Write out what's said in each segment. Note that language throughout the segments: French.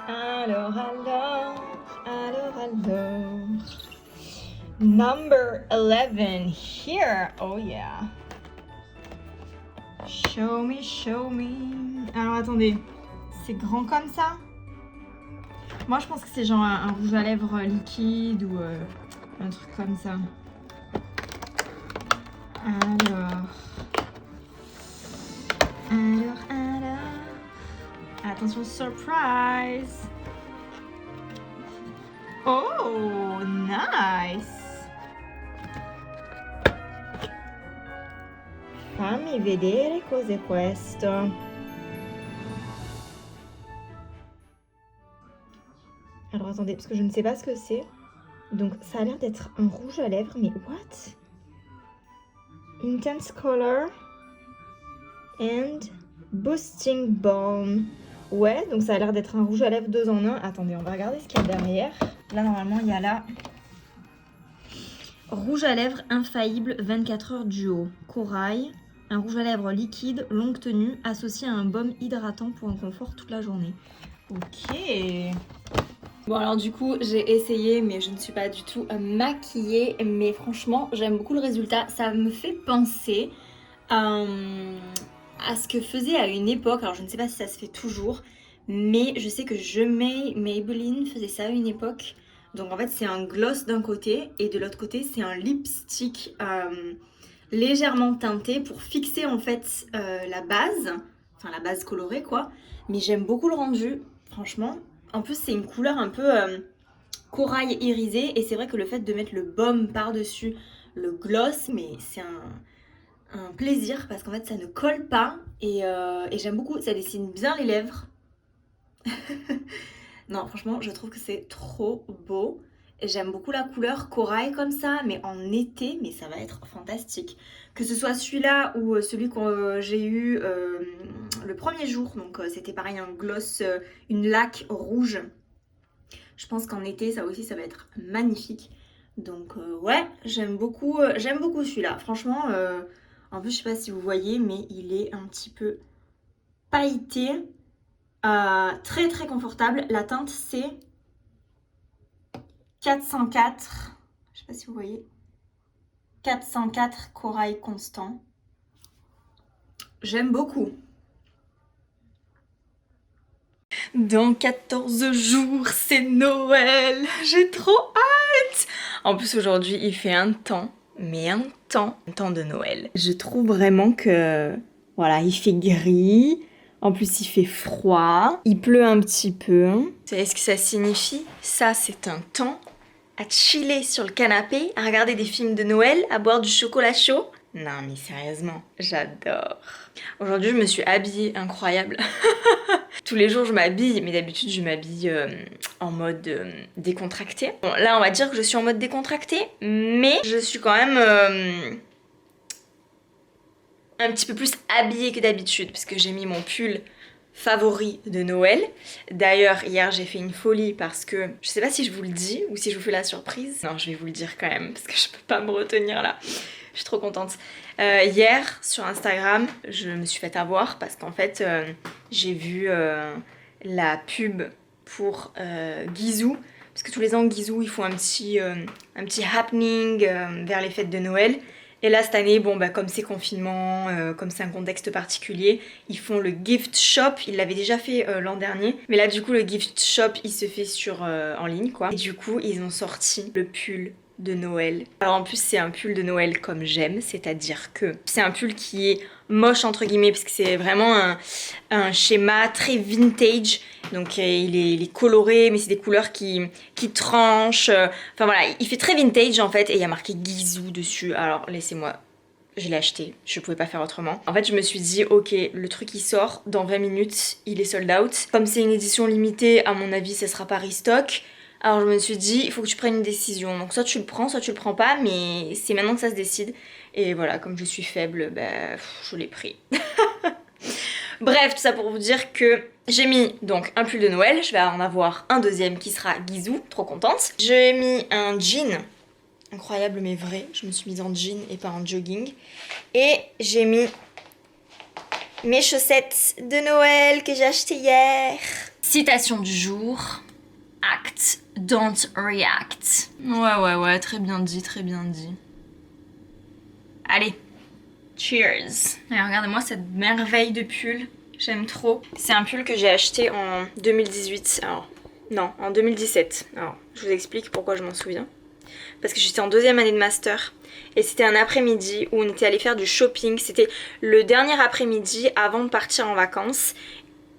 Alors. Number 11 here. Oh yeah. Show me. Alors attendez, c'est grand comme ça? Moi je pense que c'est genre un rouge à lèvres liquide ou un truc comme ça. Alors. Attention, surprise! Oh, nice! Fammi vedere cos'è questo. Alors attendez, parce que je ne sais pas ce que c'est. Donc ça a l'air d'être un rouge à lèvres, mais what? Intense color and boosting balm. Ouais, donc ça a l'air d'être un rouge à lèvres 2 en 1. Attendez, on va regarder ce qu'il y a derrière. Là, normalement, il y a là rouge à lèvres infaillible 24 heures duo. Corail, un rouge à lèvres liquide, longue tenue, associé à un baume hydratant pour un confort toute la journée. Ok. Bon alors du coup j'ai essayé mais je ne suis pas du tout maquillée, mais franchement j'aime beaucoup le résultat. Ça me fait penser à ce que faisait à une époque, alors je ne sais pas si ça se fait toujours, mais je sais que Maybelline faisait ça à une époque. Donc en fait c'est un gloss d'un côté et de l'autre côté c'est un lipstick légèrement teinté pour fixer en fait la base colorée quoi. Mais j'aime beaucoup le rendu, franchement. En plus, c'est une couleur un peu corail irisé. Et c'est vrai que le fait de mettre le baume par-dessus le gloss, mais c'est un plaisir parce qu'en fait, ça ne colle pas. Et j'aime beaucoup, ça dessine bien les lèvres. Non, franchement, je trouve que c'est trop beau. J'aime beaucoup la couleur corail comme ça, mais en été, mais ça va être fantastique. Que ce soit celui-là ou celui que j'ai eu le premier jour, donc c'était pareil, un gloss, une laque rouge. Je pense qu'en été, ça aussi, ça va être magnifique. Donc ouais, j'aime beaucoup celui-là. Franchement, en plus, je sais pas si vous voyez, mais il est un petit peu pailleté. Très très confortable. La teinte c'est 404. Je sais pas si vous voyez. 404 corail constant. J'aime beaucoup. Dans 14 jours, c'est Noël. J'ai trop hâte. En plus aujourd'hui, il fait un temps de Noël. Je trouve vraiment que voilà, il fait gris. En plus, il fait froid, il pleut un petit peu. Vous savez ce que ça signifie? Ça, c'est un temps à chiller sur le canapé, à regarder des films de Noël, à boire du chocolat chaud. Non, mais sérieusement, j'adore. Aujourd'hui, je me suis habillée incroyable. Tous les jours, je m'habille, mais d'habitude, je m'habille en mode décontracté. Bon, là, on va dire que je suis en mode décontracté, mais je suis quand même un petit peu plus habillée que d'habitude parce que j'ai mis mon pull favori de Noël. D'ailleurs, hier j'ai fait une folie parce que je sais pas si je vous le dis ou si je vous fais la surprise. Non, je vais vous le dire quand même parce que je peux pas me retenir là. Je suis trop contente. Hier sur Instagram, je me suis fait avoir parce qu'en fait j'ai vu la pub pour Guizou. Parce que tous les ans, Guizou, ils font un petit happening vers les fêtes de Noël. Et là, cette année, bon, bah, comme c'est confinement, comme c'est un contexte particulier, ils font le gift shop. Ils l'avaient déjà fait l'an dernier. Mais là, du coup, le gift shop, il se fait en ligne, quoi. Et du coup, ils ont sorti le pull de Noël. Alors en plus, c'est un pull de Noël comme j'aime, c'est-à-dire que c'est un pull qui est moche entre guillemets parce que c'est vraiment un schéma très vintage. Donc il est coloré mais c'est des couleurs qui tranchent. Enfin voilà, il fait très vintage en fait et il y a marqué Guizou dessus. Alors laissez-moi, je l'ai acheté, je pouvais pas faire autrement. En fait je me suis dit ok, le truc il sort dans 20 minutes, il est sold out. Comme c'est une édition limitée, à mon avis ça sera pas restock. Alors je me suis dit, il faut que tu prennes une décision. Donc soit tu le prends, soit tu le prends pas, mais c'est maintenant que ça se décide. Et voilà, comme je suis faible, bah, je l'ai pris. Bref, tout ça pour vous dire que j'ai mis donc un pull de Noël. Je vais en avoir un deuxième qui sera Guizou, trop contente. J'ai mis un jean, incroyable mais vrai. Je me suis mise en jean et pas en jogging. Et j'ai mis mes chaussettes de Noël que j'ai achetées hier. Citation du jour. Act, don't react. Ouais, très bien dit, très bien dit. Allez, cheers. Allez, regardez-moi cette merveille de pull, j'aime trop. C'est un pull que j'ai acheté en 2018, alors non, en 2017. Alors, je vous explique pourquoi je m'en souviens. Parce que j'étais en 2e année de master et c'était un après-midi où on était allé faire du shopping. C'était le dernier après-midi avant de partir en vacances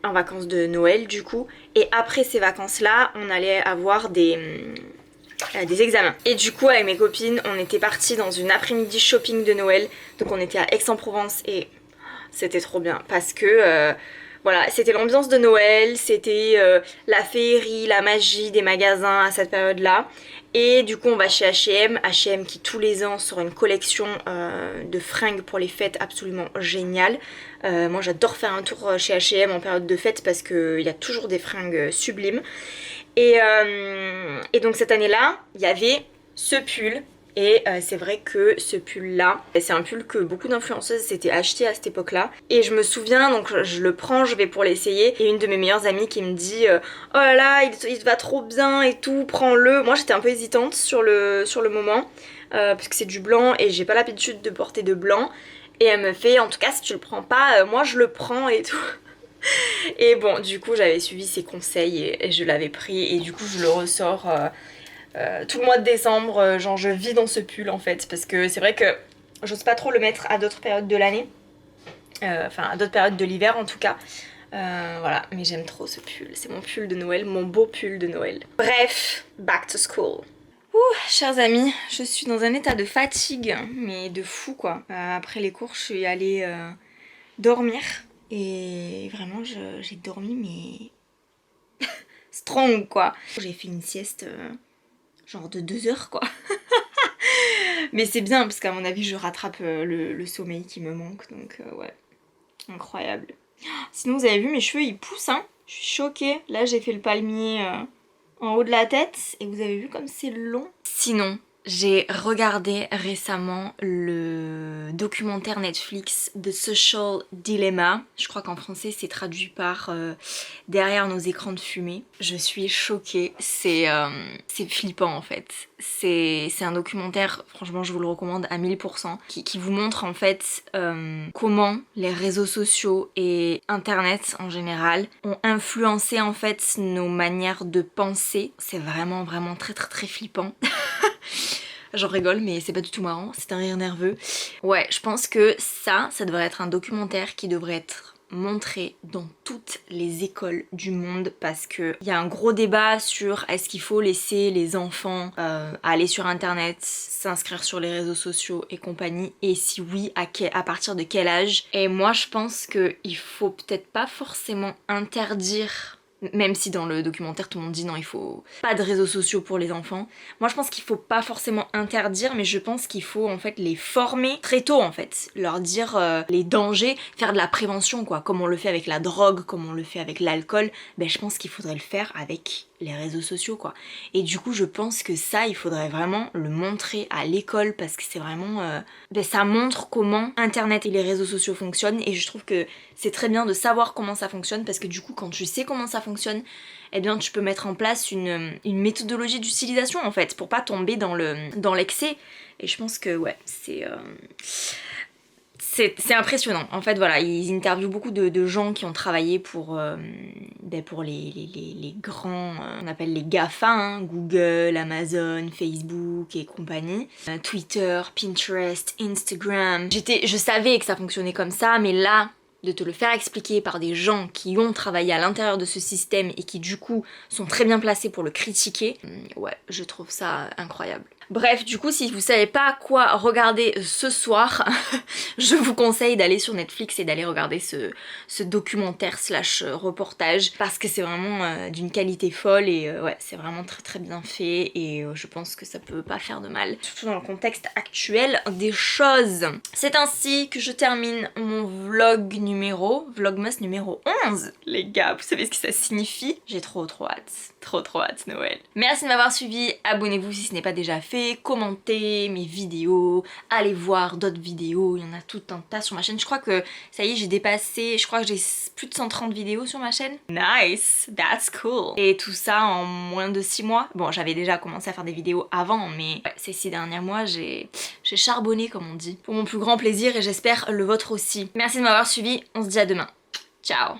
de Noël du coup. Et après ces vacances-là, on allait avoir des examens. Et du coup, avec mes copines, on était partis dans une après-midi shopping de Noël. Donc on était à Aix-en-Provence et c'était trop bien parce que voilà, c'était l'ambiance de Noël, c'était la féerie, la magie des magasins à cette période-là. Et du coup on va chez H&M, H&M qui tous les ans sort une collection de fringues pour les fêtes absolument géniale. Moi j'adore faire un tour chez H&M en période de fête parce qu'il y a toujours des fringues sublimes. Et donc cette année-là, il y avait ce pull. Et c'est vrai que ce pull là, c'est un pull que beaucoup d'influenceuses s'étaient acheté à cette époque là. Et je me souviens, donc je le prends, je vais pour l'essayer. Et une de mes meilleures amies qui me dit oh là là, il te va trop bien et tout, prends-le. Moi j'étais un peu hésitante sur le moment, parce que c'est du blanc et j'ai pas l'habitude de porter de blanc. Et elle me fait en tout cas si tu le prends pas, moi je le prends et tout. Et bon du coup j'avais suivi ses conseils et je l'avais pris et du coup je le ressors tout le mois de décembre, genre je vis dans ce pull en fait, parce que c'est vrai que j'ose pas trop le mettre à d'autres périodes de l'année, enfin à d'autres périodes de l'hiver en tout cas, voilà, mais j'aime trop ce pull, c'est mon pull de Noël, mon beau pull de Noël. Bref, back to school. Ouh, chers amis, je suis dans un état de fatigue, mais de fou quoi. Après les cours, je suis allée dormir, et vraiment j'ai dormi mais strong quoi. J'ai fait une sieste genre de 2 heures quoi. Mais c'est bien parce qu'à mon avis je rattrape le sommeil qui me manque, donc ouais, incroyable. Sinon vous avez vu mes cheveux ils poussent hein, je suis choquée. Là j'ai fait le palmier en haut de la tête et vous avez vu comme c'est long. Sinon j'ai regardé récemment le documentaire Netflix The Social Dilemma. Je crois qu'en français c'est traduit par Derrière nos écrans de fumée. Je suis choquée, c'est flippant en fait. C'est un documentaire, franchement je vous le recommande à 1000%, qui vous montre en fait comment les réseaux sociaux et internet en général ont influencé en fait nos manières de penser. C'est vraiment très flippant. J'en rigole mais c'est pas du tout marrant, c'est un rire nerveux. Ouais, je pense que ça devrait être un documentaire qui devrait être montré dans toutes les écoles du monde parce que il y a un gros débat sur est-ce qu'il faut laisser les enfants aller sur internet, s'inscrire sur les réseaux sociaux et compagnie, et si oui, à partir de quel âge. Et moi je pense qu'il faut peut-être pas forcément interdire, même si dans le documentaire tout le monde dit non il faut pas de réseaux sociaux pour les enfants. Moi je pense qu'il faut pas forcément interdire, mais je pense qu'il faut en fait les former très tôt en fait, leur dire les dangers, faire de la prévention quoi, comme on le fait avec la drogue, comme on le fait avec l'alcool, ben je pense qu'il faudrait le faire avec les réseaux sociaux quoi. Et du coup je pense que ça il faudrait vraiment le montrer à l'école parce que c'est vraiment ça montre comment internet et les réseaux sociaux fonctionnent, et je trouve que c'est très bien de savoir comment ça fonctionne parce que du coup quand tu sais comment ça fonctionne, eh bien tu peux mettre en place une méthodologie d'utilisation en fait pour pas tomber dans l'excès. Et je pense que ouais c'est impressionnant. En fait, voilà, ils interviewent beaucoup de gens qui ont travaillé pour les grands, on appelle les GAFA, hein, Google, Amazon, Facebook et compagnie. Twitter, Pinterest, Instagram. Je savais que ça fonctionnait comme ça, mais là, de te le faire expliquer par des gens qui ont travaillé à l'intérieur de ce système et qui du coup sont très bien placés pour le critiquer, ouais, je trouve ça incroyable. Bref, du coup, si vous savez pas quoi regarder ce soir, je vous conseille d'aller sur Netflix et d'aller regarder ce documentaire slash reportage parce que c'est vraiment d'une qualité folle et ouais, c'est vraiment très bien fait et je pense que ça peut pas faire de mal, surtout dans le contexte actuel des choses. C'est ainsi que je termine mon Vlogmas numéro 11. Les gars, vous savez ce que ça signifie? J'ai trop hâte Noël. Merci de m'avoir suivi, abonnez-vous si ce n'est pas déjà fait. kiffer, commentez mes vidéos, allez voir d'autres vidéos, il y en a tout un tas sur ma chaîne. Je crois que ça y est, j'ai dépassé, je crois que j'ai plus de 130 vidéos sur ma chaîne. Nice, that's cool. Et tout ça en moins de 6 mois. Bon, j'avais déjà commencé à faire des vidéos avant, mais ouais, ces 6 derniers mois, j'ai charbonné comme on dit. Pour mon plus grand plaisir et j'espère le vôtre aussi. Merci de m'avoir suivi, on se dit à demain. Ciao.